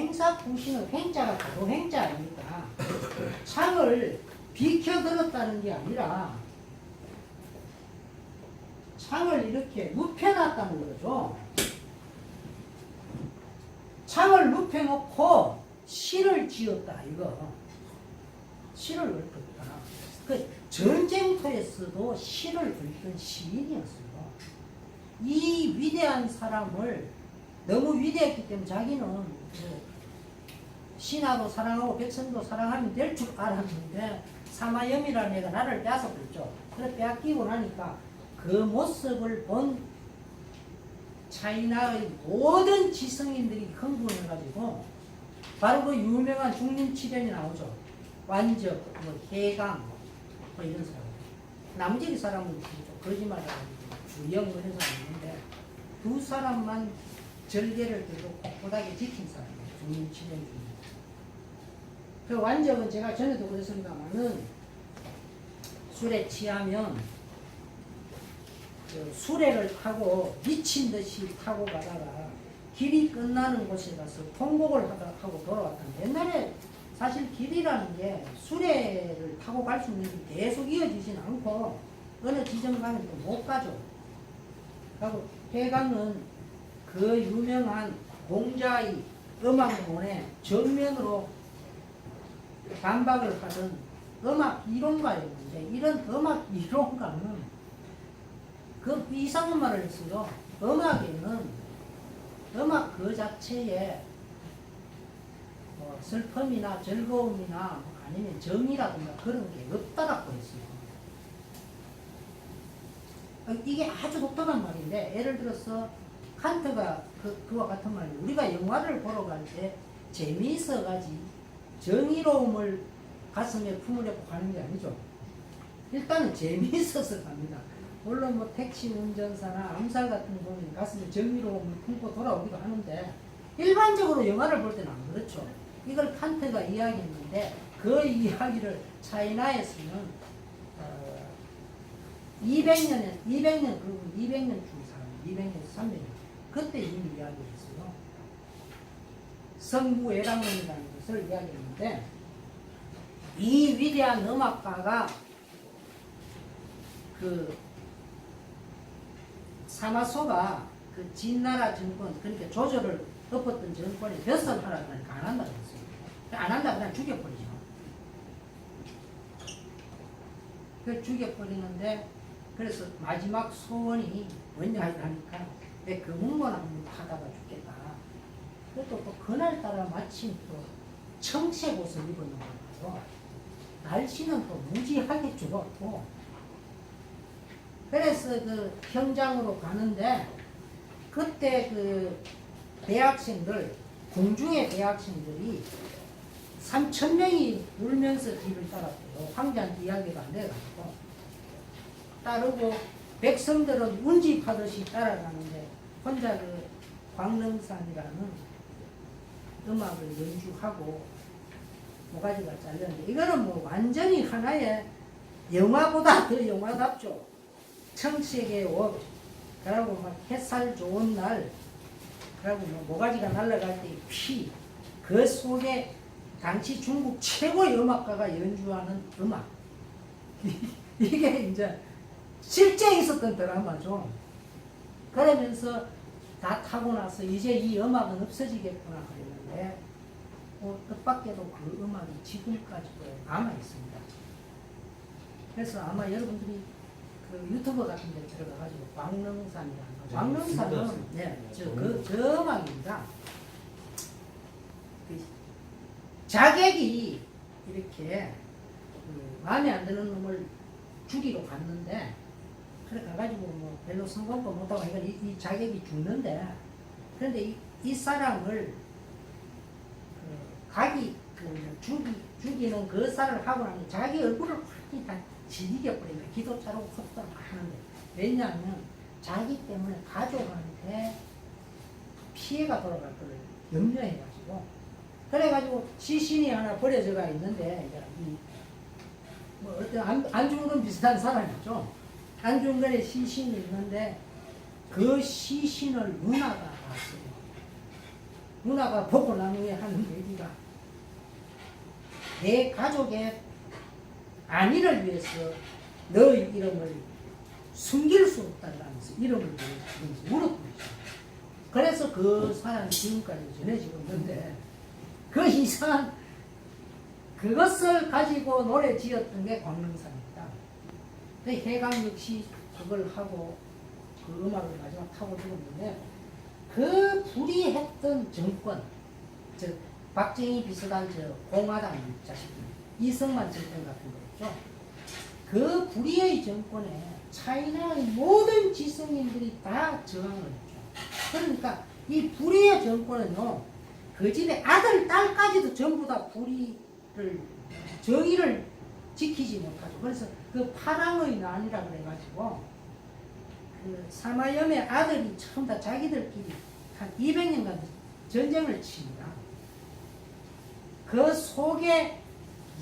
행사 부시는 행자가 바로 행자 아닙니까? 창을 비켜들었다는 게 아니라 창을 이렇게 눕혀놨다는 거죠. 창을 눕혀놓고 시를 지었다 이거. 시를 읊었다. 그 전쟁터에서도 시를 읊던 시인이었어요. 이 위대한 사람을 너무 위대했기 때문에 자기는 신하도 사랑하고 백성도 사랑하면 될 줄 알았는데 사마염이라는 애가 나를 빼앗아버렸죠. 그래 빼앗기고 나니까 그 모습을 본 차이나의 모든 지성인들이 흥분해가지고 바로 그 유명한 중림치변이 나오죠. 완적, 해강 뭐 이런 사람. 남자기 사람은 좀 거짓말하고 주영 이런 사람이 있는데 두 사람만 절개를 들고 꼿꼿하게 지킨 사람이에요. 중림치변 중에. 그 완적은 제가 전에도 그랬습니다만은 술에 취하면 그 수레를 타고 미친 듯이 타고 가다가 길이 끝나는 곳에 가서 통곡을 하고 돌아왔던데 옛날에 사실 길이라는 게 수레를 타고 갈 수 있는 게 계속 이어지진 않고 어느 지점 가면 또 못 가죠. 그리고 해강은 그 유명한 공자의 음악론의 정면으로 반박을 하던 음악 이론가였는데 이런 음악 이론가는 그 이상한 말을 했어요. 음악에는 음악 그 자체에 슬픔이나 즐거움이나 아니면 정이라든가 그런 게 없다라고 했어요. 이게 아주 독특한 말인데 예를 들어서 칸트가 그와 같은 말이에요. 우리가 영화를 보러 갈 때 재미있어가지 정의로움을 가슴에 품으려고 가는 게 아니죠. 일단은 재미있어서 갑니다. 물론 뭐 택시 운전사나 암살 같은 경우는 가슴에 정의로움을 품고 돌아오기도 하는데 일반적으로 영화를 볼 때는 안 그렇죠. 이걸 칸트가 이야기했는데 그 이야기를 차이나에서는 200년 중 사람, 200년에서 300년 그때 이미 이야기했어요. 성부애랑론이라는 것을 이야기했는데 이 위대한 음악가가 그 사마소가 그 진나라 정권 그러니까 조조를 덮었던 정권에 벼슬 하라고 하니까 안 한다고 했어요. 안 한다 그냥 죽여버리죠. 그 죽여버리는데 그래서 마지막 소원이 뭐냐 하니까 내 금은고나무 타다가 죽겠다. 그것도 또 그날따라 마침 또 청색 옷을 입었는 거예요. 날씨는 또 무지하게 추웠고 그래서 그 현장으로 가는데 그때 그 대학생들 궁중의 대학생들이 3,000명이 울면서 뒤를 따랐대요. 황제한테 이야기가 안 돼가지고 따르고 백성들은 운집하듯이 따라가는데 혼자 그 광릉산이라는 음악을 연주하고 모가지가 잘렸는데 이거는 뭐 완전히 하나의 영화보다 더 영화답죠. 청색의 옷, 그리고 막 햇살 좋은 날, 그리고 뭐 모가지가 날아갈 때 피, 그 속에 당시 중국 최고의 음악가가 연주하는 음악. 이게 이제 실제 있었던 드라마죠. 그러면서 다 타고 나서 이제 이 음악은 없어지겠구나 그랬는데 뜻밖에도 그 음악이 지금까지도 남아 있습니다. 그래서 아마 여러분들이 그 유튜브 같은 데 들어가가지고 광릉산이라는 거. 광릉산은 저 음악입니다. 그 자객이 이렇게 그 마음에 안 드는 놈을 죽이러 갔는데 그래 가가지고 뭐 별로 성공도 못하고 이 자객이 죽는데 그런데 이 사람을 죽이는 그 사람을 하고 나면 자기 얼굴을 확 다 지리게 버립니다. 기도 차고 헛소리 하는데 왜냐하면 자기 때문에 가족한테 피해가 돌아갈 거를 염려해가지고 그래가지고 시신이 하나 버려져가 있는데 뭐 어떤 안중근 비슷한 사람이죠. 안중근의 시신이 있는데 그 시신을 누나가 봤어요. 누나가 보고 난 후에 하는 얘기가 내 가족의 안위를 위해서 너의 이름을 숨길 수 없다면서 이름을 물어보죠. 그래서 그 사람이 지금까지 전해지고 있는데 그 이상한 그것을 가지고 노래 지었던 게 광명산입니다. 해강 역시 그걸 하고 그 음악을 마지막 타고 죽었는데 그 불의했던 정권, 즉 박정희 비슷한 저 공화당 자식들, 이승만 정권 같은 거였죠. 그 불의의 정권에 차이나의 모든 지성인들이 다 저항을 했죠. 그러니까 이 불의의 정권은요, 그 집의 아들, 딸까지도 전부 다 불의를, 정의를 지키지 못하죠. 그래서 그 파랑의 난이라 그래가지고 그 사마염의 아들이 처음 다 자기들끼리 한 200년간 전쟁을 칩니다. 그 속에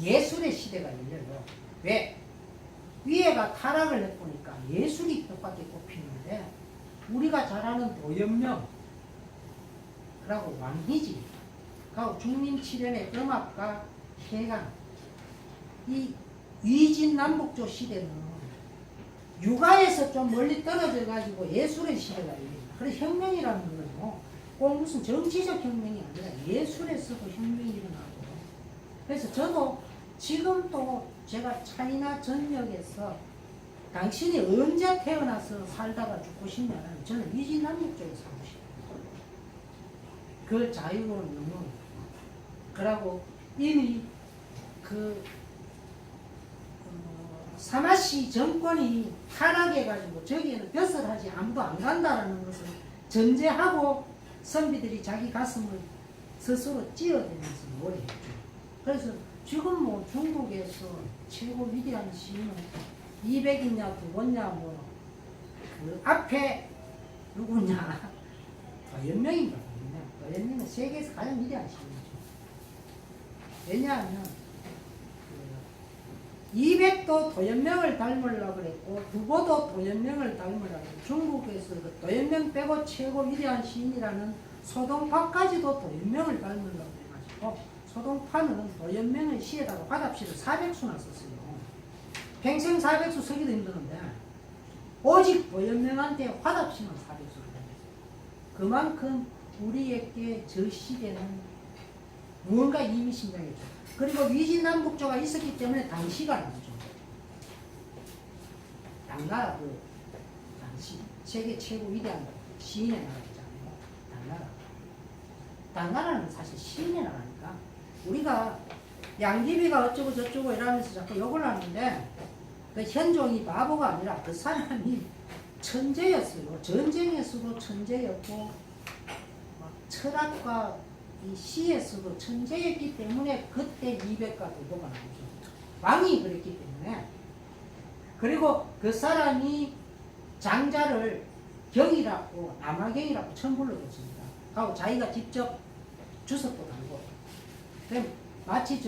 예술의 시대가 열려요. 왜? 위에가 타락을 해보니까 예술이 뜻밖의 꼽히는데 우리가 잘 아는 도연명 그리고 왕희지 그리고 중림칠연의 음악과 해강 이 위진남북조 시대는 육아에서 좀 멀리 떨어져 가지고 예술의 시대가 열립니다. 그래서 혁명이라는 거는요 꼭 무슨 정치적 혁명이 아니라 예술에서도 혁명이 일어나고 그래서 저도 지금도 제가 차이나 전역에서 당신이 언제 태어나서 살다가 죽고 싶냐면 저는 위진남북 쪽에 살고 싶어요. 그 자유로운 영혼 그러고 이미 그 사마시 정권이 타락해가지고 저기에는 벼슬 하지 아무도 안 간다라는 것을 전제하고 선비들이 자기 가슴을 스스로 찧어대면서 노래했죠. 그래서 지금 뭐 중국에서 최고 위대한 시인은 200이냐 누구냐 뭐 그 앞에 누구냐 도연명인가 보냐. 도연명은 세계에서 가장 위대한 시인이죠. 왜냐하면 200도 도연명을 닮으려고 그랬고 두보도 도연명을 닮으려고 중국에서 그 도연명 빼고 최고 위대한 시인이라는 소동파까지도 도연명을 닮으려고 해가지고 소동파는 도연명의 시에다가 화답시를 400수나 썼어요. 평생 400수 쓰기도 힘드는데 오직 도연명한테 화답시만 400수를 냈어요. 그만큼 우리에게 저 시대는 무언가 이미심장했죠. 그리고 위진남북조가 있었기 때문에 당시가 나오죠. 당나라 그 당시 세계 최고 위대한 시인의 나라잖아요. 당나라. 당나라는 사실 시인의 나라니까 우리가 양귀비가 어쩌고 저쩌고 이러면서 자꾸 욕을 하는데 그 현종이 바보가 아니라 그 사람이 천재였어요. 전쟁에서도 천재였고 막 철학과 이 시에서도 천재였기 때문에 그때 200가 도도가 나오죠. 왕이 그랬기 때문에. 그리고 그 사람이 장자를 경이라고 남아경이라고 처음 불러줬습니다. 하고 자기가 직접 주석도 달고. 마치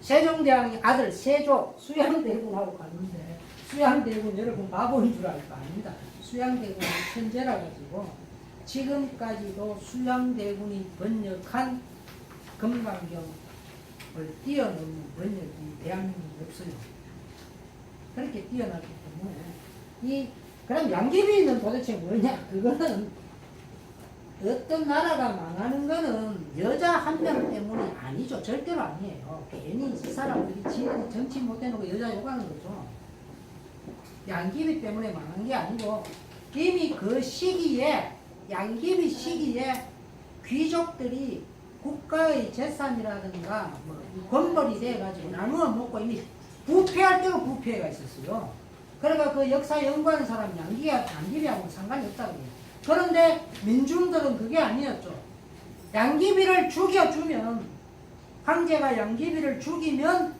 세종대왕의 아들 세조 수양대군하고 갔는데 수양대군 여러분 마법인 줄 알 거 아닙니다. 수양대군은 천재라 가지고 지금까지도 수양대군이 번역한 금강경을 뛰어넘는 번역이 대한민국에 없어요. 그렇게 뛰어났기 때문에 그럼 양귀비는 도대체 뭐냐? 그거는 어떤 나라가 망하는 거는 여자 한 명 때문이 아니죠. 절대로 아니에요. 괜히 이 사람들이 지금 정치 못해놓고 여자 욕하는 거죠. 양귀비 때문에 망한 게 아니고 이미 그 시기에 양귀비 시기에 귀족들이 국가의 재산이라든가 뭐 권벌이 돼가지고 나누어 먹고 이미 부패할 때로 부패가 있었어요. 그러니까 그 역사 연구하는 사람 양귀비하고는 상관이 없다고 해요. 그런데 민중들은 그게 아니었죠. 양귀비를 죽여주면 황제가 양귀비를 죽이면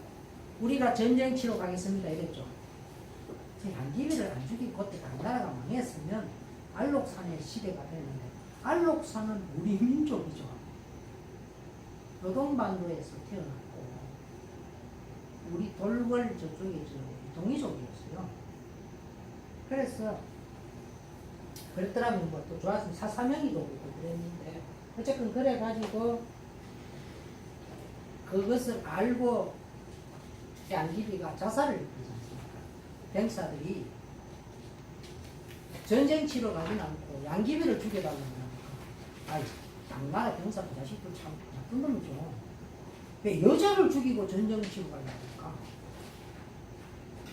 우리가 전쟁 치러 가겠습니다 이랬죠. 양귀비를 안 죽이고 그때 당나라가 망했으면 알록산의 시대가 되는데 알록산은 우리 민족이죠. 노동반도에서 태어났고 우리 돌궐 저쪽에 동이족이었어요. 그래서 그랬더라면 뭐 또 좋았으면 사사명이도 그렇고 그랬는데 어쨌든 그래가지고 그것을 알고 양귀비가 자살을 했지 않습니까? 병사들이 전쟁 치러 가진 않고 양귀비를 죽여달라고 하니까 아이 당나라 병사 그 자식들 참 나쁜 놈이죠. 왜 여자를 죽이고 전쟁 치러 가려니까?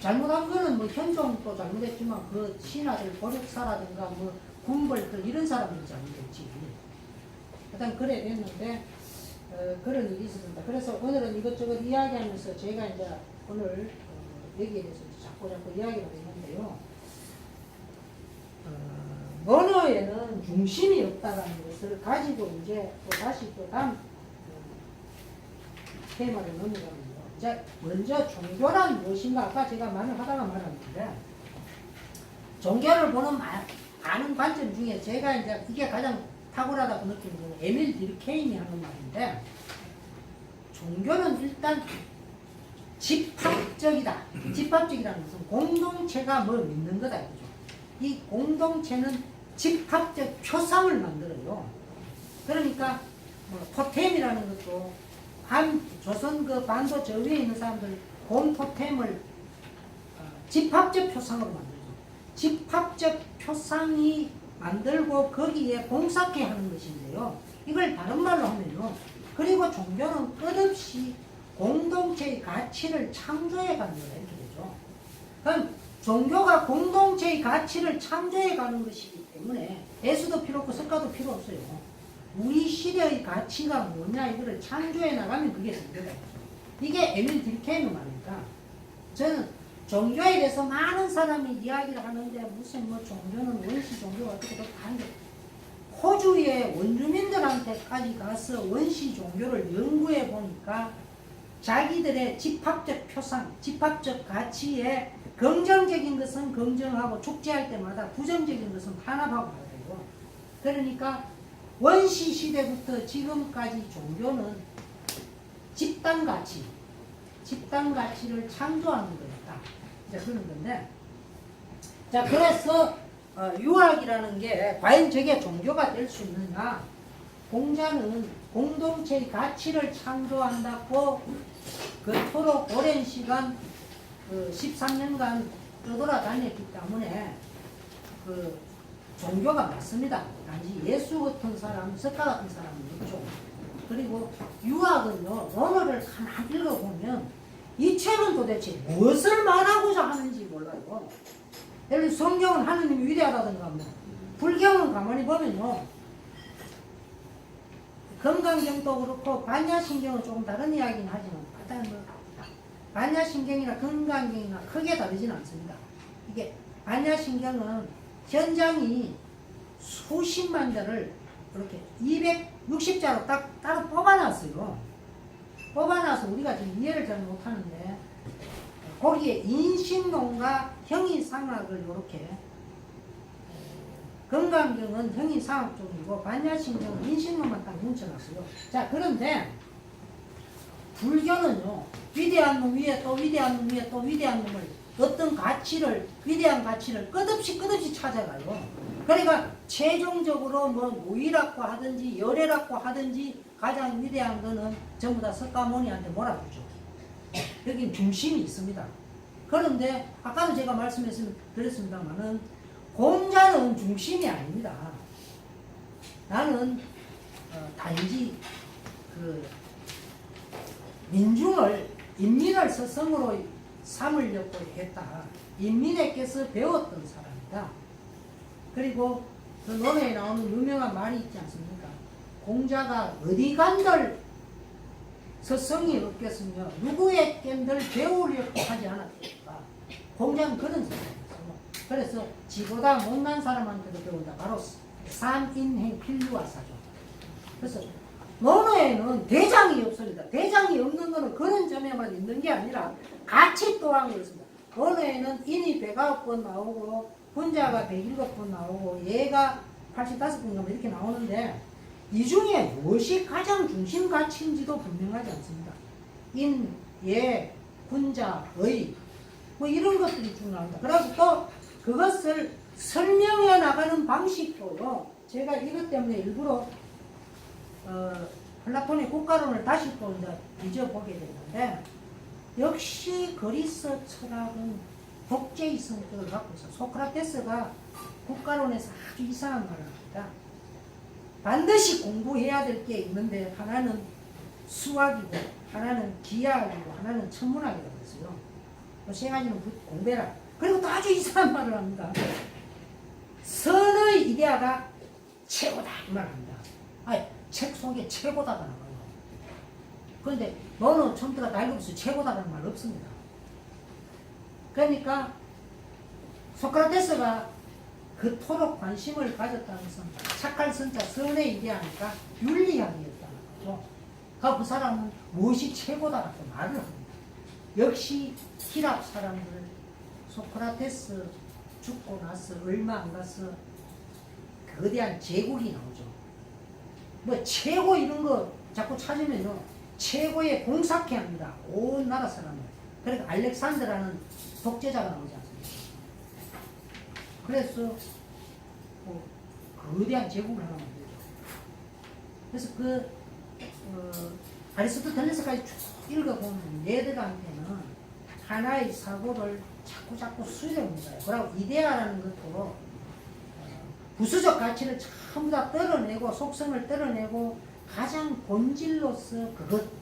잘못한 거는 뭐 현종도 잘못했지만 그 신하들 보력사라든가 뭐 군벌들 이런 사람들이 잘못했지. 일단 그래 됐는데 그런 일이 있었습니다. 그래서 오늘은 이것저것 이야기하면서 제가 이제 오늘 여기에 대해서 자꾸 이야기가 되는데요. 언어에는 중심이 없다는 것을 가지고 이제 또 다시 또 다음 테마를 넘어가면요. 이제 먼저 종교란 무엇인가 아까 제가 말을 하다가 말았는데 종교를 보는 많은 관점 중에 제가 이제 이게 가장 탁월하다고 느끼는 건 에밀 디르케임이 하는 말인데 종교는 일단 집합적이다. 집합적이라는 것은 공동체가 뭘 믿는 거다. 그죠? 이 공동체는 집합적 표상을 만들어요. 그러니까 뭐 토템이라는 것도 조선 그 반도 저 위에 있는 사람들 곰 토템을 집합적 표상으로 만들죠. 집합적 표상이 만들고 거기에 봉사케 하는 것인데요. 이걸 다른 말로 하면요. 그리고 종교는 끝없이 공동체의 가치를 창조해 가는 거다 이렇게 되죠. 그럼 종교가 공동체의 가치를 창조해 가는 것이기 때문에 애수도 필요 없고 석가도 필요 없어요. 우리 시대의 가치가 뭐냐 이거를 창조해 나가면 그게 종교다. 이게 에밀 디르케임의 말이니까 저는 종교에 대해서 많은 사람이 이야기를 하는데 무슨 뭐 종교는 원시 종교가 어떻게 하는데 호주의 원주민들한테까지 가서 원시 종교를 연구해 보니까 자기들의 집합적 표상, 집합적 가치에 긍정적인 것은 긍정하고 축제할 때마다 부정적인 것은 탄압하고 하더라고요. 그러니까 원시 시대부터 지금까지 종교는 집단 가치, 집단 가치를 창조하는 거였다. 이제 그런 건데, 자 그래서 유학이라는 게 과연 저게 종교가 될 수 있느냐? 공자는 공동체의 가치를 창조한다고 그토록 오랜 시간 13년간 떠돌아다녔기 때문에 그 종교가 맞습니다. 단지 예수 같은 사람, 석가 같은 사람은 없죠. 그리고 유학은요, 언어를 하나 읽어보면 이 책은 도대체 무엇을 말하고자 하는지 몰라요. 예를 들어 성경은 하느님이 위대하다든가 뭐 불경은 가만히 보면요. 건강경도 그렇고 반야신경은 조금 다른 이야기는 하지만 뭐 반야신경이나 건강경이나 크게 다르지는 않습니다. 이게 반야신경은 현장이 수십만 자를 이렇게 260자로 딱 따로 뽑아놨어요. 뽑아놔서 우리가 지금 이해를 잘 못하는데 거기에 인신론과 형이상학을 이렇게 건강경은 형이상학 쪽이고 반야신경은 인신론만 딱 뭉쳐놨어요. 자 그런데 불교는요 위대한 놈 위에 또 위대한 놈 위에 또 위대한 놈을 어떤 가치를 위대한 가치를 끝없이 찾아가요. 그러니까 최종적으로 뭐 무의라고 하든지 열애라고 하든지 가장 위대한 거는 전부 다 석가모니한테 몰아주죠. 여긴 중심이 있습니다. 그런데 아까도 제가 드렸습니다만은 공자는 중심이 아닙니다. 나는 단지 그 인민을 스승으로 삼으려고 했다. 인민에게서 배웠던 사람이다. 그리고 그 논어에 나오는 유명한 말이 있지 않습니까? 공자가 어디 간들 스승이 없겠으며 누구에겐들 배우려고 하지 않았겠다. 공자는 그런 사람이었어요. 그래서 지보다 못난 사람한테도 배운다. 바로 삼인행 필류화사죠. 그래서 논어에는 대장이 없습니다. 대장이 없는 것은 그런 점에만 있는 게 아니라 가치 또한 그렇습니다. 논어에는 인이 109번 나오고 분자가 107번 나오고 예가 85번인가 이렇게 나오는데 이 중에 무엇이 가장 중심 가치인지도 분명하지 않습니다. 인, 예, 분자, 의 뭐 이런 것들이 중요합니다. 그래서 또 그것을 설명해 나가는 방식도요. 제가 이것 때문에 일부러 플라톤의 국가론을 다시 또 이제 뒤져보게 됐는데, 역시 그리스 철학은 독재의 성격을 갖고 있어. 소크라테스가 국가론에서 아주 이상한 말을 합니다. 반드시 공부해야 될 게 있는데 하나는 수학이고 하나는 기하학이고 하나는 천문학이라고 했어요. 세 가지는 공부해라. 그리고 또 아주 이상한 말을 합니다. 선의 이데아가 최고다 이 말을 합니다. 아니, 책 속에 최고다가 나와요. 그런데 너는 처음부터 다 읽어보세요. 최고다라는 말 없습니다. 그러니까 소크라테스가 그토록 관심을 가졌다는 것은 착할 선자 선의 이데아니까 윤리학이었다는 거죠. 그 사람은 무엇이 최고다라고 말을 합니다. 역시 히랍 사람들 소크라테스 죽고 나서 얼마 안 가서 거대한 제국이 나오죠. 뭐 최고 이런 거 자꾸 찾으면요 최고의 공삭해 합니다. 온 나라 사람을. 그러니까 알렉산더라는 독재자가 나오지 않습니까? 그래서 거대한 제국을 하나 만들죠. 그래서 아리스토텔레스까지 쭉 읽어보면 얘들한테는 하나의 사고를 자꾸 수렴합니다. 그리고 이데아라는 것도 부수적 가치를 전부 다 떨어내고 속성을 떨어내고 가장 본질로서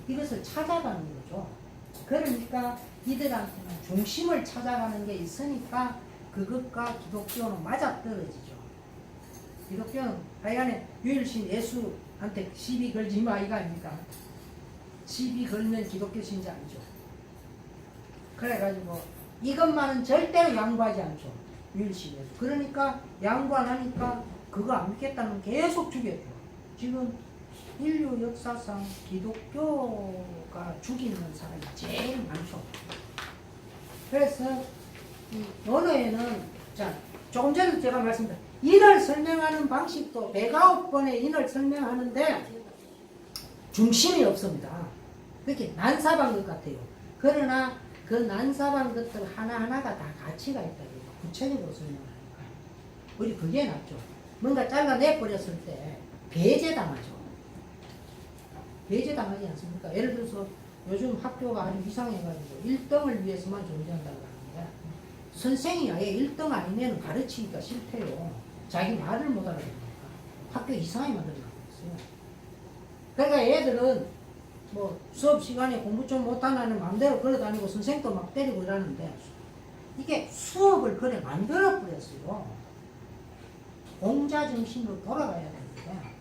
이것을 찾아가는 거죠. 그러니까 이들한테는 중심을 찾아가는 게 있으니까 그것과 기독교는 맞아떨어지죠. 기독교는 하여간에 유일신 예수한테 시비 걸지 마 이거 아닙니까? 시비 걸면 기독교 신자 아니죠. 그래가지고 이것만은 절대로 양보하지 않죠. 유일신 예수. 그러니까 양보 안 하니까 그거 안 믿겠다면 계속 죽여요. 지금 인류 역사상 기독교가 죽이는 사람이 제일 많죠. 그래서 이 언어에는 자 조금 전에 제가 말씀드린 인을 설명하는 방식도 109번의 인을 설명하는데 중심이 없습니다. 그렇게 난사반 것 같아요. 그러나 그 난사반 것들 하나하나가 다 가치가 있다고 구체적으로 설명하니까 우리 그게 낫죠. 뭔가 잘라내버렸을 때 배제당하죠. 배제당하지 않습니까? 예를 들어서 요즘 학교가 아주 이상해가지고 1등을 위해서만 존재한다고 하는데 선생이 아예 1등 아니면 가르치기가 싫대요. 자기 말을 못 알아듣니까 학교 이상하게 만들어놓고 있어요. 그러니까 애들은 뭐 수업 시간에 공부 좀 못하는 마음대로 걸어다니고 선생도 막 때리고 이러는데 이게 수업을 그래 만들어 버렸어요. 공자 정신으로 돌아가야 되는데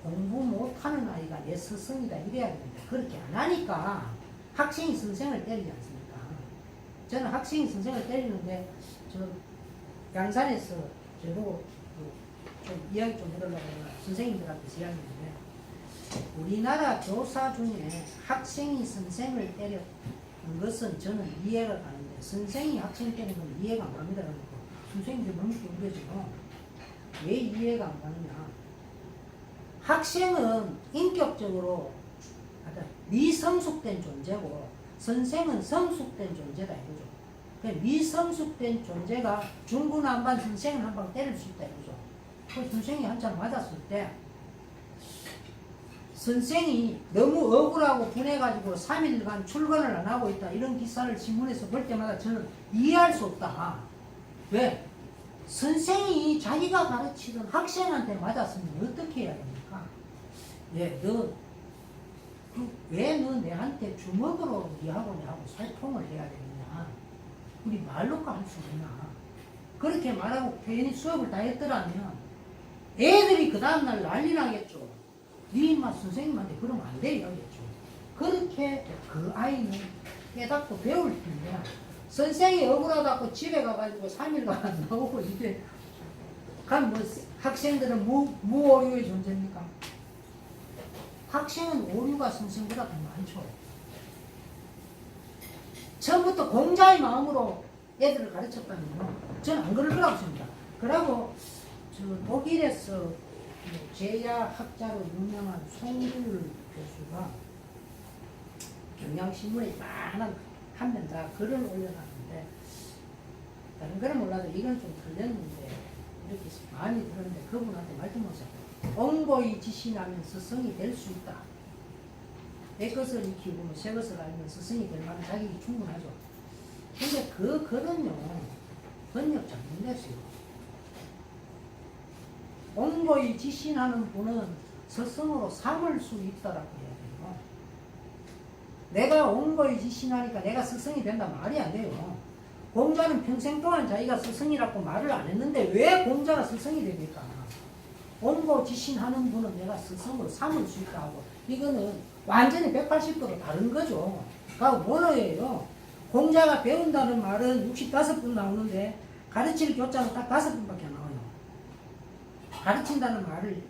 공부 못하는 아이가 내 스승이다 이래야 되는데 그렇게 안 하니까 학생이 선생을 때리지 않습니까? 저는 학생이 선생을 때리는데 저 양산에서 저보고 좀 이야기 좀 해달라고 선생님들한테 이야기했는데 우리나라 교사 중에 학생이 선생을 때렸는 것은 저는 이해가 가는데 선생이 학생 때리는 건 이해가 안 갑니다. 선생님들 너무 힘들죠. 왜 이해가 안 가느냐. 학생은 인격적으로 미성숙된 존재고 선생은 성숙된 존재다 이거죠. 미성숙된 존재가 중구난방 선생을 한 방 때릴 수 있다 이거죠. 그 선생이 한참 맞았을 때 선생이 너무 억울하고 분해가지고 3일간 출근을 안 하고 있다 이런 기사를 신문에서 볼 때마다 저는 이해할 수 없다. 왜? 선생이 자기가 가르치던 학생한테 맞았으면 어떻게 해야 됩니까? 왜 너 내한테 주먹으로 니하고 소통을 해야 되느냐? 우리 말로가 할 수 있나? 그렇게 말하고 괜히 수업을 다 했더라면 애들이 그 다음날 난리 나겠죠. 니 인마 선생님한테 그러면 안 돼 이러겠죠. 그렇게 그 아이는 깨닫고 배울 텐데 선생이 억울하다고 집에 가가지고 3일간 안 나오고 이제 그럼 뭐 학생들은 무오류의 존재입니까? 학생은 오류가 선생보다 더 많죠. 처음부터 공자의 마음으로 애들을 가르쳤다면요. 저는 안 그럴 거라고 생각합니다. 그리고 저 독일에서 제야학자로 유명한 송률 교수가 경향신문에 한 면 다 글을 올려놨는데 다른 글은 몰라도 이건 좀 틀렸는데 이렇게 많이 들었는데 그분한테 말씀하세요. 옹보이 지신하면 스승이 될 수 있다. 내 것을 익히고 뭐 새 것을 알면 스승이 될 만한 자격이 충분하죠. 근데 그 글은요, 번역 잘못됐어요. 옹보이 지신하는 분은 스승으로 삼을 수 있다라고 해야 돼요. 내가 옹보이 지신하니까 내가 스승이 된다 말이 안 돼요. 공자는 평생 동안 자기가 스승이라고 말을 안 했는데 왜 공자가 스승이 됩니까? 옹보지신하는 분은 내가 스승으로 삼을 수 있다고. 이거는 완전히 180도로 다른 거죠. 그러니까 원어예요. 공자가 배운다는 말은 65분 나오는데 가르칠 교자는 딱 5분밖에 안 나와요. 가르친다는 말을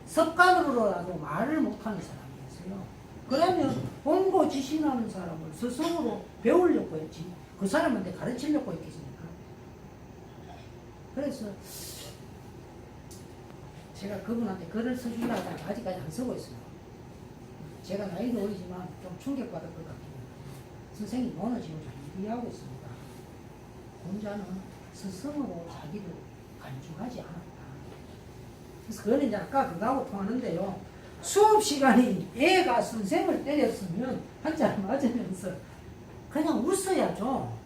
습관으로라도 말을 못하는 사람이 있어요. 그러면 옹보지신하는 사람을 스승으로 배우려고 했지 그 사람한테 가르치려고 했겠습니까? 그래서 제가 그분한테 글을 써주려고 아직까지 안 쓰고 있어요. 제가 나이도 어리지만 좀 충격받을 것 같아요. 선생님 오늘 지금 잘 이해하고 있습니다. 공자는 스승으로 자기를 간주하지 않았다. 그래서 그거는 이제 아까 그거하고 통하는데요. 수업 시간이 애가 선생을 때렸으면 한자를 맞으면서 그냥 웃어야죠.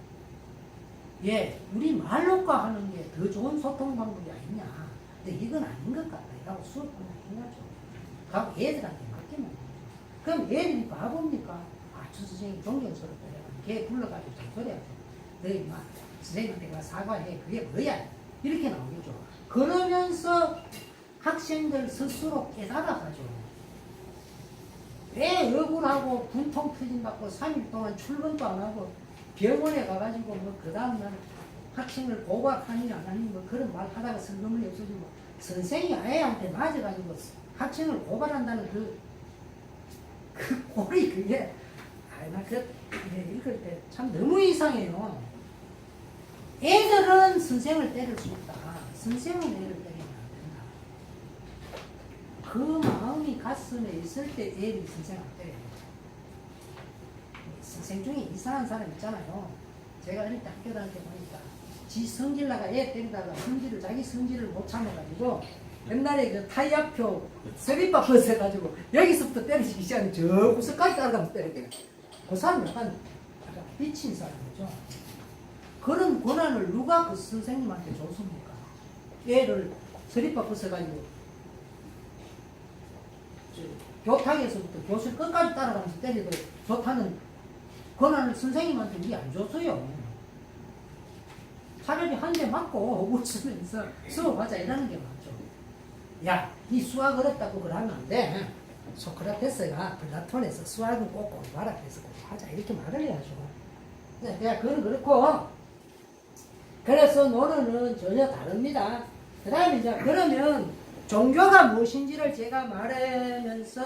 예, 우리 말로과 하는 게 더 좋은 소통 방법이 아니냐. 근데 이건 아닌 것 같다. 이라고 수업 그냥 해야죠. 그하고 애들한테 맡기면 되죠. 그럼 애들이 바보입니까? 아, 저 선생님 존경스럽다. 걔 불러가지고 잔소리하죠. 너희 막 선생님한테 가 사과해. 그게 뭐야? 이렇게 나오겠죠. 그러면서 학생들 스스로 깨달아가죠. 왜 억울하고 분통 터진다고 3일 동안 출근도 안 하고 병원에 가가지고 뭐 그 다음날 학생을 고박하니 안 하니 뭐 그런 말 하다가 슬그머니 없어지고 선생이 아이한테 맞아가지고 학생을 고발한다는 그 꼴이 그게 나 읽을 때 참 너무 이상해요. 애들은 선생을 때릴 수 있다. 선생은 애를 때리면 안 된다. 그 마음이 가슴에 있을 때 애들이 선생을 때려요. 선생 중에 이상한 사람 있잖아요. 제가 어릴 때 학교 다닐 때 보니까 지 성질 나가 애 때리다가 자기 성질을 못 참아가지고 옛날에 그 타이어표 스리퍼 벗어가지고 여기서부터 때리기 시작하면 저 구석까지 따라가면서 때리게. 그 사람은 약간 미친 사람이죠. 그런 권한을 누가 그 선생님한테 줬습니까? 애를 스리퍼 벗어가지고 교탁에서부터 교실 끝까지 따라가면서 때리도 좋다는 권한을 선생님한테 우리 안 줬어요. 차라리 한 대 맞고 웃으면서 수업하자 이러는 게 맞죠. 야, 이 수학 어렵다고 그러면 안 돼. 소크라테스가 플라톤에서 수학은 꼭 공부하라 그래서 공부하자 이렇게 말을 해야죠. 네, 그건 그렇고 그래서 논어는 전혀 다릅니다. 그 다음에 이제 그러면 종교가 무엇인지를 제가 말하면서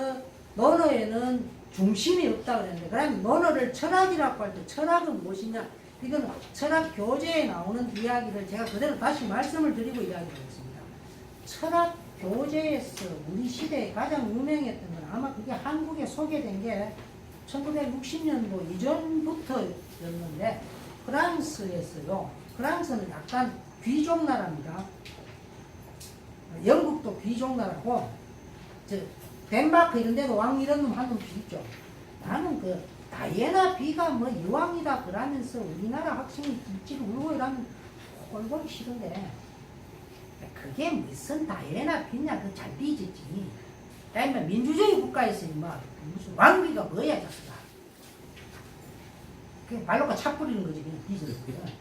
논어에는 중심이 없다 그랬는데 그러면 논어를 철학이라고 할 때 철학은 무엇이냐? 이건 철학 교재에 나오는 이야기를 제가 그대로 다시 말씀을 드리고 이야기하겠습니다. 철학 교재에서 우리 시대에 가장 유명했던 건 아마 그게 한국에 소개된 게 1960년도 이전부터였는데 프랑스에서요. 프랑스는 약간 귀족 나라입니다. 영국도 귀족 나라고 덴마크 이런 데도 왕 이런 놈 한 놈 있죠. 나는 그 다이애나 비가 뭐 여왕이다 그러면서 우리나라 학생이 찔찔 울고 이러면 꼴보기 싫은데 그게 무슨 다이애나 비냐 그 잘 삐지지. 그다음에 민주주의 국가에서 막 무슨 왕비가 뭐야 자식아. 그냥 발로가 차 뿌리는 거지 그냥 삐지는 거야.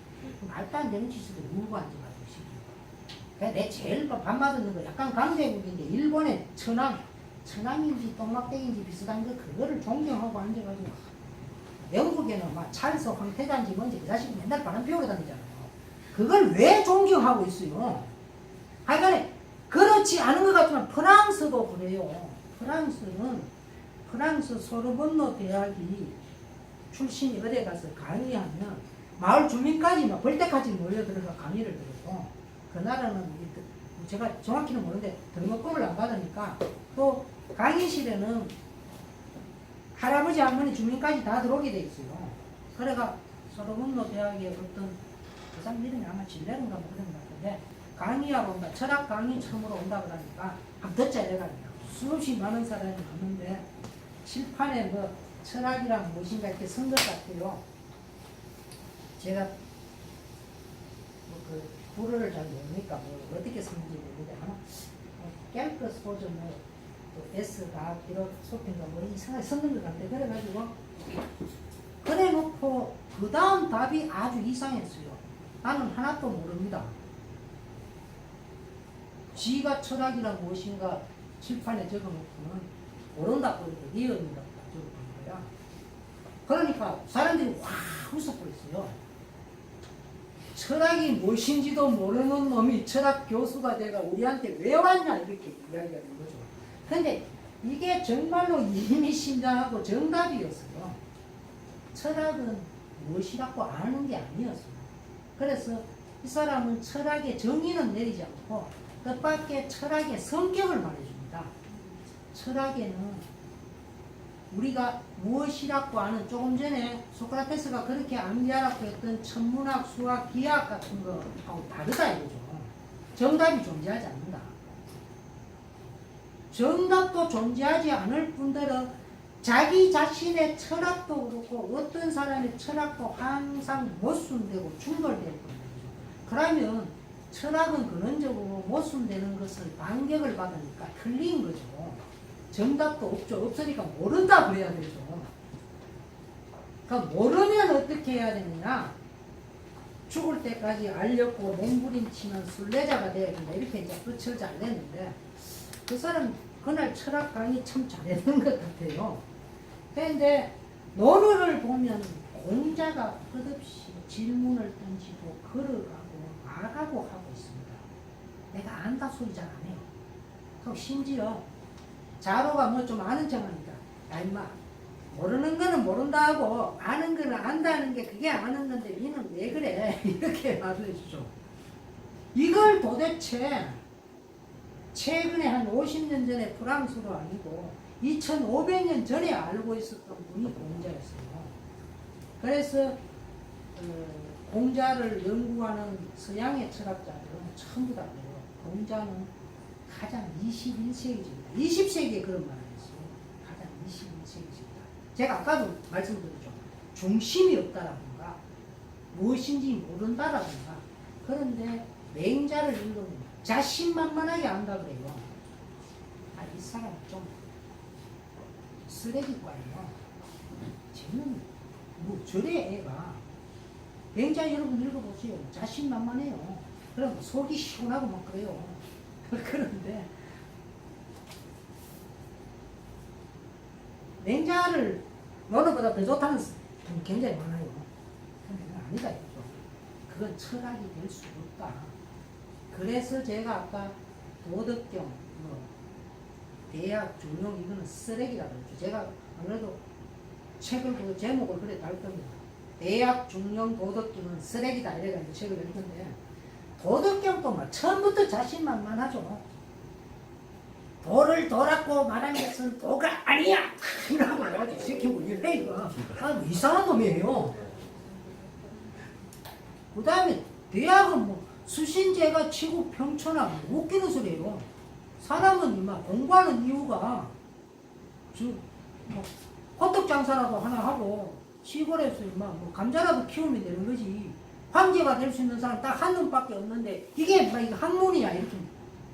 말도 안 되는 짓을 울고 앉아가지고 시키고. 내 제일 밥 맞는 거 약간 강대국인데 일본의 천황인지 똥막대기인지 비슷한 거 그거를 존경하고 앉아가지고 영국에는 막 찰스 황태자인지 뭔지 그 자식이 맨날 바람 피우러 다니잖아요. 그걸 왜 존경하고 있어요? 하여간에 그렇지 않은 것 같지만 프랑스도 그래요. 프랑스 소르본노 대학이 출신이 어디 가서 강의하면 마을 주민까지 막 벌떼까지 모여들어서 강의를 들었고 그 나라는 제가 정확히는 모르는데 등록금을 안 받으니까 또 강의실에는 할아버지 할머니 주민까지 다 들어오게 돼 있어요. 그래가 소르본노 대학의 어떤 사람 이름이 아마 진례인가 뭐 그런 것 같은데 강의하러 온다. 철학 강의 처음으로 온다 그러니까 한번 듣자 이래가지고 수없이 많은 사람이 왔는데 칠판에 뭐 철학이란 무엇인가 이렇게 쓴 것 같아요. 제가 뭐 불어를 잘 모르니까 뭐 어떻게 썼는지 모르는데 아마 갤러스 소저 또 S가 필로소피인가 뭐 이상하게 썼는 것 같아. 그래가지고 그래놓고 그 다음 답이 아주 이상했어요. 나는 하나도 모릅니다. 지가 철학이란 무엇인가 칠판에 적어놓고는 모른다고 그러고 리얼이라고 적어놓은 거야. 그러니까 사람들이 확 웃어버렸어요. 철학이 무엇인지도 모르는 놈이 철학 교수가 돼가 우리한테 왜 왔냐 이렇게 이야기하는 거죠. 근데 이게 정말로 의미심장하고 정답이었어요. 철학은 무엇이라고 아는 게 아니었어요. 그래서 이 사람은 철학의 정의는 내리지 않고 뜻밖의 철학의 성격을 말해줍니다. 철학에는 우리가 무엇이라고 하는 조금 전에 소크라테스가 그렇게 암기하라고 했던 천문학, 수학, 기하학 같은 거하고 다르다 이거죠. 정답이 존재하지 않는다. 정답도 존재하지 않을 뿐더러 자기 자신의 철학도 그렇고 어떤 사람의 철학도 항상 모순되고 충돌될 거예요. 그러면 철학은 근원적으로 모순되는 것을 반격을 받으니까 틀린 거죠. 정답도 없죠. 없으니까 모른다 그래야 되죠. 그러니까 모르면 어떻게 해야 되느냐. 죽을 때까지 알렸고 몸부림치는 순례자가 돼야 된다. 이렇게 이제 끝을 잘 냈는데 그 사람 그날 철학 강의 참 잘했는 것 같아요. 그런데 논어를 보면 공자가 끝없이 질문을 던지고 걸어가고 나가고 하고 있습니다. 내가 안다 소리 잘 안 해요. 그럼 심지어 자로가 뭐 좀 아는 척하니까 야 임마 모르는 거는 모른다 하고 아는 거는 안다는 게 그게 아는 건데 니는 왜 그래 이렇게 말을 해주죠. 이걸 도대체 최근에 한 50년 전에 프랑스로 아니고 2500년 전에 알고 있었던 분이 공자였어요. 그래서 공자를 연구하는 서양의 철학자들은 전부 다 그래요. 공자는 가장 21세기입니다. 20세기에 그런 말을 했어요. 가장 21세기입니다. 제가 아까도 말씀드렸죠. 중심이 없다라든가 무엇인지 모른다라든가 그런데 맹자를 읽으면 자신만만하게 안다 그래요. 아, 이 사람 좀 쓰레기과예요. 쟤는 뭐 저래 애가. 맹자 여러분 읽어보세요. 자신만만해요. 그럼 속이 시원하고 막 그래요. 그런데 맹자를 너너보다 더 좋다는 분 굉장히 많아요. 근데 그건 아니다 이거죠. 그건 철학이 될 수 없다. 그래서 제가 아까 도덕경, 대학, 중용 이거는 쓰레기라고 했죠. 제가 안 그래도 책을 그 제목을 그래 달 겁니다. 대학, 중용, 도덕경은 쓰레기다 이래가지고 책을 읽는데 도덕경도 막 처음부터 자신만만하죠. 도를 도라고 말한 것은 도가 아니야! 이라고 해가지고 시키고 이래 이거. 이상한 놈이에요. 그 다음에 대학은 뭐 수신제가 치고 평천하고 웃기는 소리예요. 사람은 이마 공부하는 이유가 뭐 호떡 장사라도 하나 하고 시골에서 이마 뭐 감자라도 키우면 되는 거지. 황제가 될 수 있는 사람 딱 한 놈밖에 없는데 이게 막 이거 학문이야 이렇게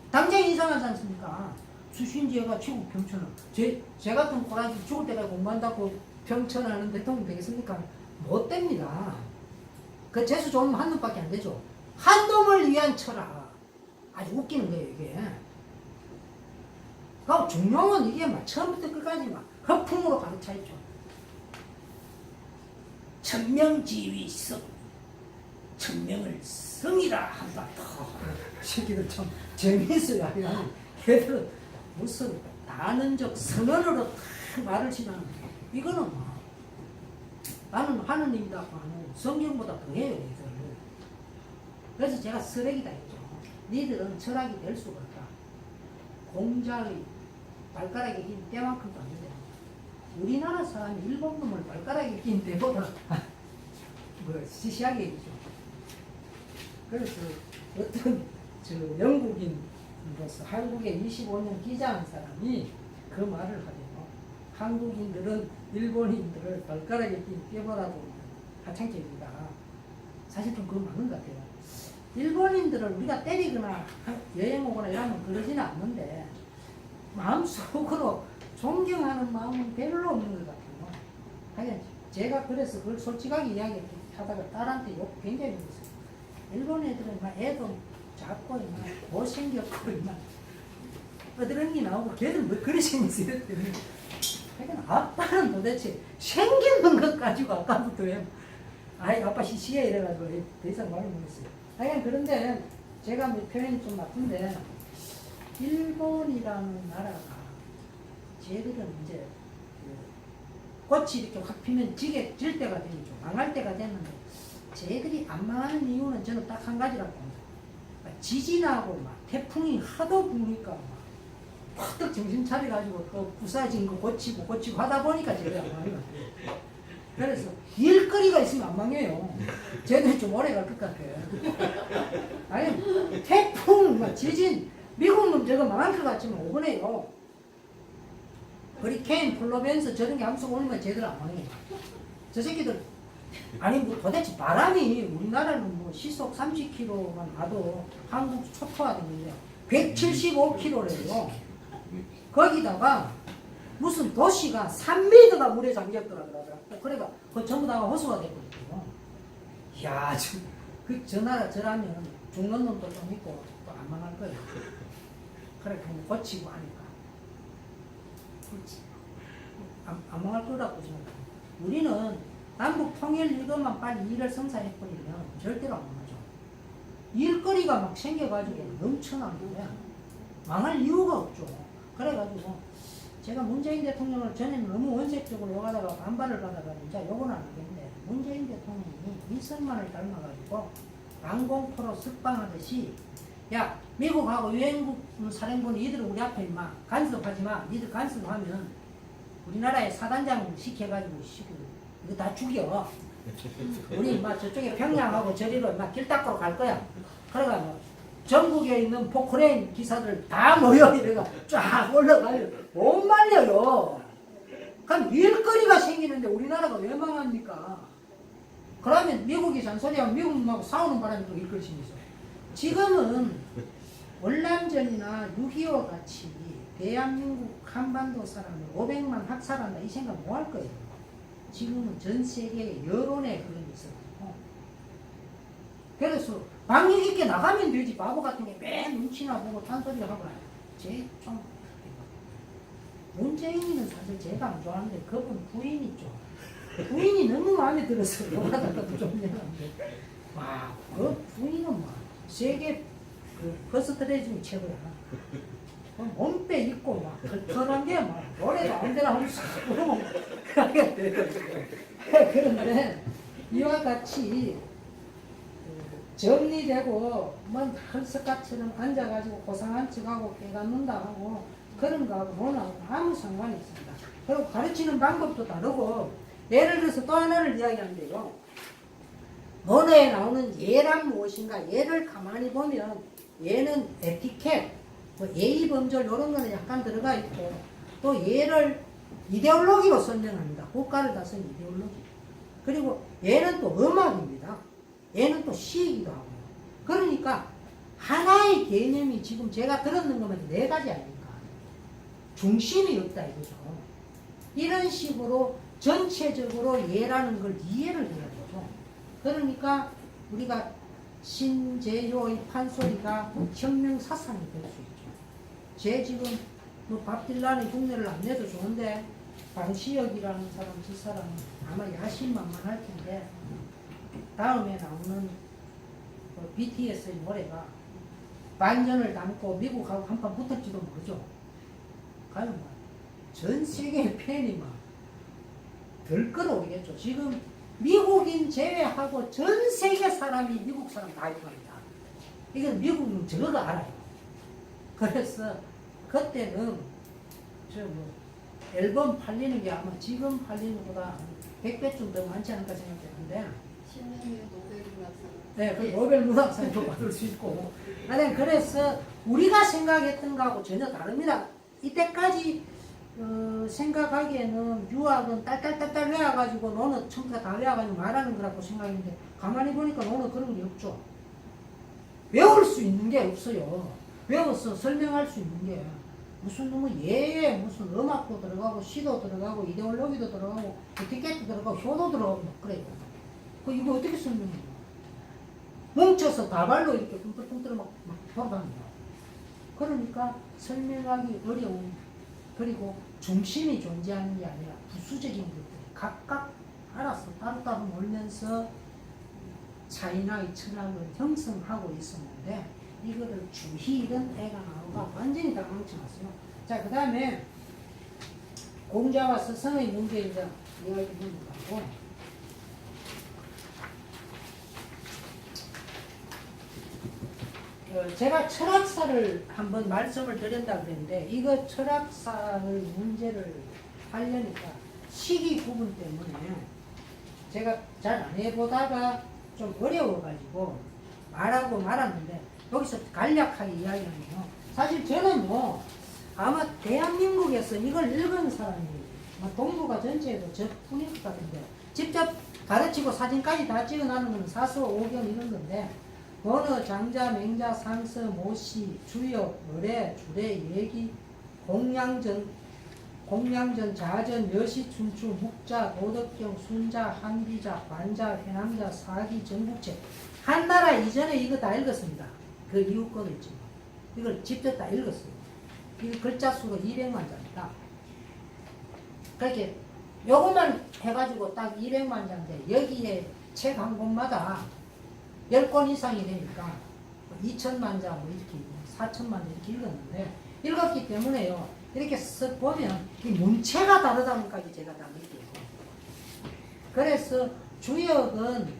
당장 이상하지 않습니까? 수신제가 치고 평천하. 제 같은 꼬라지 죽을 때까지 공부한다고 평천하는 대통령 되겠습니까? 못 됩니다. 그 재수 좋으면 한 놈밖에 안 되죠. 한 놈을 위한 철학. 아주 웃기는 거예요, 이게. 그리고 중용은 이게 막 처음부터 끝까지 막 허풍으로 가득 차 있죠. 천명지위성. 천명을 성이라 한다. 새끼들 참 재미있어요. 걔들은 무슨 단언적 선언으로 딱 말을 지나는 이거는 뭐 나는 하느님이다 하는 성경보다 더해요. 이들은. 그래서 제가 쓰레기다 했죠. 니들은 철학이 될 수가 없다. 공자의 발가락에 낀 때만큼도 안 된다. 우리나라 사람이 일본 놈을 발가락에 낀 때보다 뭐 시시하게 얘기죠. 그래서 어떤 저 영국인으로서 한국에 25년 기자한 사람이 그 말을 하대요. 한국인들은 일본인들을 발가락에 껴보라고 하창적이다. 사실 좀 그거 맞는 것 같아요. 일본인들을 우리가 때리거나 여행 오거나 이러면 그러지는 않는데 마음속으로 존경하는 마음은 별로 없는 것 같아요. 하여간 제가 그래서 그걸 솔직하게 이야기하다가 딸한테 욕 굉장히 먹었어요. 일본 애들은 막 애도 작고 막 못생겼고 막 어드렁이 나오고 걔들 뭐 그리 생겼어 이랬더니 하여간 아빠는 도대체 생기는 것 가지고 아까부터 왜 아이 아빠 시시해 이래가지고 더 이상 말을 못했어요. 하여간 그런데 제가 뭐 표현이 좀 나쁜데 일본이라는 나라가 쟤들은 이제 꽃이 이렇게 확 피면 질 때가 되죠. 망할 때가 됐는데 쟤들이 안 망하는 이유는 저는 딱 한 가지라고 봅니다. 지진하고 막 태풍이 하도 부니까 막 확 정신 차려가지고 또 부사진 거 고치고 하다 보니까 쟤들이 안 망해요. 그래서 일거리가 있으면 안 망해요. 쟤들이 좀 오래 갈 것 같아요. 아니 태풍, 막 지진, 미국은 저거 망할 것 같지만 오거네요. 허리케인, 플로벤스 저런 게 함수 오면 쟤들 안 망해요. 저 새끼들 아니 뭐 도대체 바람이 우리나라는 뭐 시속 30km만 가도 한국 초토화되는데 175km래요. 거기다가 무슨 도시가 3m가 물에 잠겼더라 그러더라고. 그래가 그 전부 다 호수가 됐거든요. 이야, 저 나라 저라면 죽는 놈도 좀 있고 또 안 망할 거예요. 그래 그냥 고치고 하니까. 그렇지. 안 망할 거라고 생각해요. 우리는 남북 통일 이것만 빨리 일을 성사해버리면 절대로 안 망하죠. 일거리가 막 생겨가지고 넘쳐나는데 망할 이유가 없죠. 그래가지고 제가 문재인 대통령을 전에는 너무 원색적으로 욕하다가 반발을 받아가 이제 욕은 안 하겠는데 문재인 대통령이 이승만을 닮아가지고 방공포로 석방하듯이 야 미국하고 유엔국 사령부는 이들은 우리 앞에 임마 간섭하지 마. 니들 간섭하면 우리나라에 사단장 시켜가지고 이거 다 죽여. 우리 막 저쪽에 평양하고 저리로 막 길 닦으러 갈 거야. 그래가 뭐 전국에 있는 포크레인 기사들 다 모여 이래가 쫙 올라가요. 못 말려요. 그럼 일거리가 생기는데 우리나라가 왜 망합니까? 그러면 미국이 잔소리하면 미국하고 싸우는 바람에 또 일거리 생기죠. 지금은 월남전이나 6.25 같이 대한민국 한반도 사람을 500만 학살한다 이 생각 뭐 할 거예요. 지금은 전 세계 여론에 그런 게 있어요. 그래서 방역 있게 나가면 되지. 바보 같은 게 매 눈치나 보고 탄소리 하고 좀 문재인이는 사실 제가 안 좋아하는데 그분 부인이 좀 부인이 너무 마음에 들었어요. 욕하다가도 좀 미안한데 와, 그 부인은 막 세계 그 퍼스트레이 중에 최고야. 몸빼 입고 막 털털한 게 막 노래도 안 되나 하면서 그러면 그런데 이와 같이 정리되고 뭔 헐석같처럼 앉아가지고 고상한 척하고 깨닫는다 하고 그런 거하고는 아무 상관이 없습니다. 그리고 가르치는 방법도 다르고 예를 들어서 또 하나를 이야기하는데요. 언어에 나오는 예란 무엇인가? 예를 가만히 보면 예는 에티켓, 뭐 예의 범절 이런 거는 약간 들어가 있고 또 예를 이데올로기로 설명합니다. 국가를 다스린 이데올로기. 그리고 예는 또 음악입니다. 얘는 또 시이기도 하고요. 그러니까 하나의 개념이 지금 제가 들었는 것만 4가지 아닙니까? 중심이 없다 이거죠. 이런 식으로 전체적으로 예라는 걸 이해를 해야 되죠. 그러니까 우리가 신제요의 판소리가 혁명사상이 될 수 있죠. 제 지금 뭐 밥딜란의 흉내를 안 내도 좋은데 방시혁이라는 사람, 저 사람은 아마 야심만만할 텐데 다음에 나오는 BTS의 노래가 반전을 담고 미국하고 한판 붙을지도 모르죠. 과연 전 세계의 팬이 막 들끓어오겠죠. 지금 미국인 제외하고 전 세계 사람이 미국 사람 다 좋아합니다. 이건 미국은 저거가 알아요. 그래서 그때는 저 뭐 앨범 팔리는 게 아마 지금 팔리는 것보다 100배쯤 더 많지 않을까 생각되는데 10년 노벨 문학상. 네, 그 노벨 문학상도 받을 수 있고. 하여튼 그래서 우리가 생각했던 거하고 전혀 다릅니다. 이때까지 생각하기에는 유학은 딸딸딸딸 외워가지고 너는 전부 다 외워가지고 말하는 거라고 생각했는데 가만히 보니까 너는 그런 게 없죠. 외울 수 있는 게 없어요. 외워서 설명할 수 있는 게 무슨 너무 무슨 음악도 들어가고 시도 들어가고 이데올로기도 들어가고 에티켓도 들어가고 효도 들어가고 막 그래요. 그 이거 어떻게 설명해요? 뭉쳐서 다발로 이렇게 뚱뚱뚱 막 돌아다녀요. 그러니까 설명하기 어려운, 그리고 중심이 존재하는 게 아니라 부수적인 것들이 각각 알아서 따로따로 놀면서 차이나의 철학을 형성하고 있었는데 이거를 주희이런 애가 나오가 완전히 다 망쳐놨어요. 자, 그 다음에 공자와 스승의 문제 이제 이야기 넘어가고, 제가 철학사를 한번 말씀을 드린다 그랬는데 이거 철학사의 문제를 하려니까 시기 구분 때문에 제가 잘 안 해보다가 좀 어려워가지고 말하고 말았는데 여기서 간략하게 이야기하면요. 사실 저는 뭐 아마 대한민국에서 이걸 읽은 사람이 동북아 전체에도 저뿐일 것 같은데 직접 가르치고 사진까지 다 찍어놨는 건 사서 오견 이런 건데 원어, 장자, 맹자, 상서, 모시, 주역, 어뢰, 주례, 얘기, 공양전, 자전, 여시, 춘추, 묵자, 도덕경, 순자, 한비자, 관자, 회남자, 사기, 전국체. 한나라 이전에 이거 다 읽었습니다. 그 이후 거도 있지만 이걸 직접 다 읽었어요. 이 글자 수가 200만 자입니다. 그렇게 요것만 해가지고 딱 200만 자인데 여기에 책 한 권마다 10권 이상이 되니까 2천만 자, 뭐 이렇게 4천만 자 이렇게 읽었는데 읽었기 때문에요. 이렇게 쓱 보면 이 문체가 다르다는 것까지 제가 다 느껴요. 그래서 주역은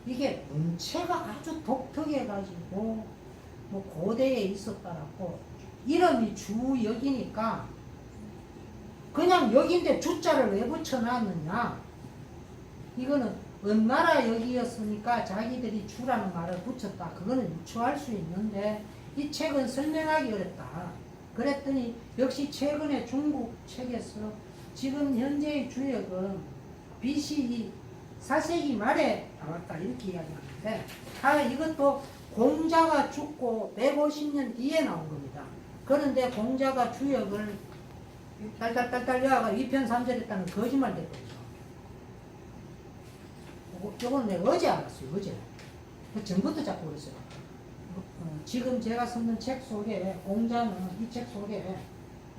이게 문체가 아주 독특해가지고 뭐 고대에 있었다라고 이름이 주역이니까 그냥 역인데 주자를 왜 붙여놨느냐. 이거는 은나라 역이었으니까 자기들이 주라는 말을 붙였다. 그거는 유추할 수 있는데 이 책은 설명하기 어렵다. 그랬더니 역시 최근에 중국 책에서 지금 현재의 주역은 BCE 4세기 말에 나왔다 이렇게 이야기하는데 이것도 공자가 죽고 150년 뒤에 나온 겁니다. 그런데 공자가 주역을 딸딸딸딸 여하가 위편 3절 했다는 거짓말 됐거든요. 이거는 내가 어제 알았어요. 어제. 그 전부터 자꾸 그랬어요. 지금 제가 썼는 책 속에 공자는 이 책 속에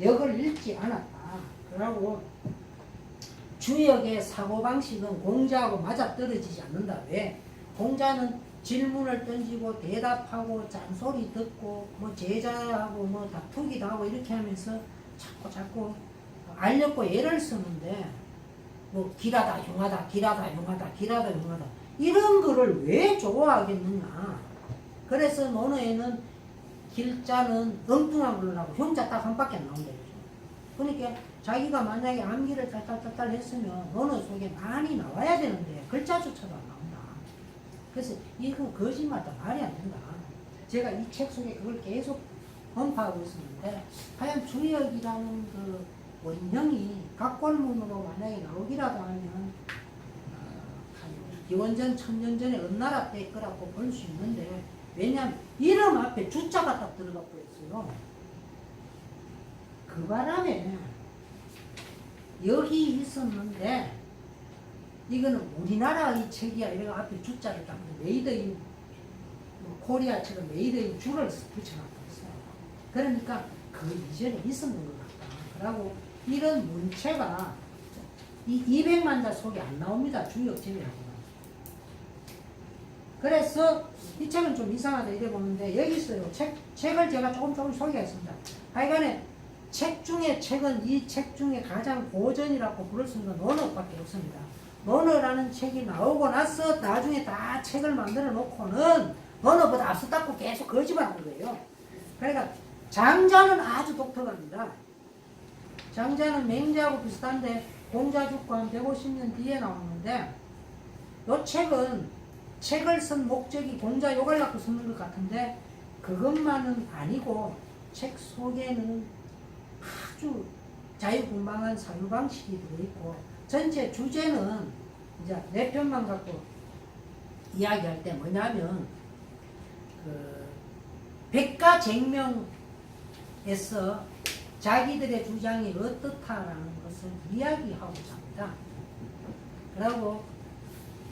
역을 읽지 않았다. 그러고 주역의 사고방식은 공자하고 맞아떨어지지 않는다. 왜? 공자는 질문을 던지고 대답하고 잔소리 듣고 뭐 제자하고 뭐 다투기도 하고 이렇게 하면서 자꾸 알렸고 예를 쓰는데 뭐 길하다 흉하다 길하다 흉하다 길하다 흉하다 이런 거를 왜 좋아하겠느냐. 그래서 논어에는 길자는 엉뚱한 걸로 나고 흉자 딱 한 밖에 안 나온다. 그러니까 자기가 만약에 암기를 딸딸딸딸 했으면 논어 속에 많이 나와야 되는데 글자조차도 안 나온다. 그래서 이거 거짓말도 말이 안 된다. 제가 이 책 속에 그걸 계속 언파하고 있었는데 과연 주역이라는 그 원형이 각골문으로 만약에 나오기라도 하면 기원전 1000년 전에 은나라 때 거라고 볼 수 있는데 왜냐하면 이름 앞에 주자가 딱 들어가고 있어요. 그 바람에 여기 있었는데 이거는 우리나라의 책이야. 이래가 앞에 주자를 딱 메이드인 코리아처럼 메이드인 줄을 붙여놨다 했어요. 그러니까 그 이전에 있었는 것 같다. 그러고 이런 문체가 이 200만 자 속에 안 나옵니다. 주역 제외하고는. 그래서 이 책은 좀 이상하다 이래 보는데 여기 있어요. 책을 제가 조금 소개했습니다. 하여간에 책 중에 책은 이 책 중에 가장 고전이라고 부를 수 있는 논어밖에 없습니다. 논어라는 책이 나오고 나서 나중에 다 책을 만들어 놓고는 논어보다 앞서닦고 계속 거짓말하는 거예요. 그러니까 장자는 아주 독특합니다. 장자는 맹자하고 비슷한데 공자 죽고 한 150년 뒤에 나오는데 요 책은 책을 쓴 목적이 공자 욕을 갖고 쓰는 것 같은데 그것만은 아니고 책 속에는 아주 자유분방한 사유방식이 들어있고 전체 주제는 이제 내 편만 갖고 이야기할 때 뭐냐면 그 백가쟁명에서 자기들의 주장이 어떻다라는 것을 이야기하고자 합니다. 그리고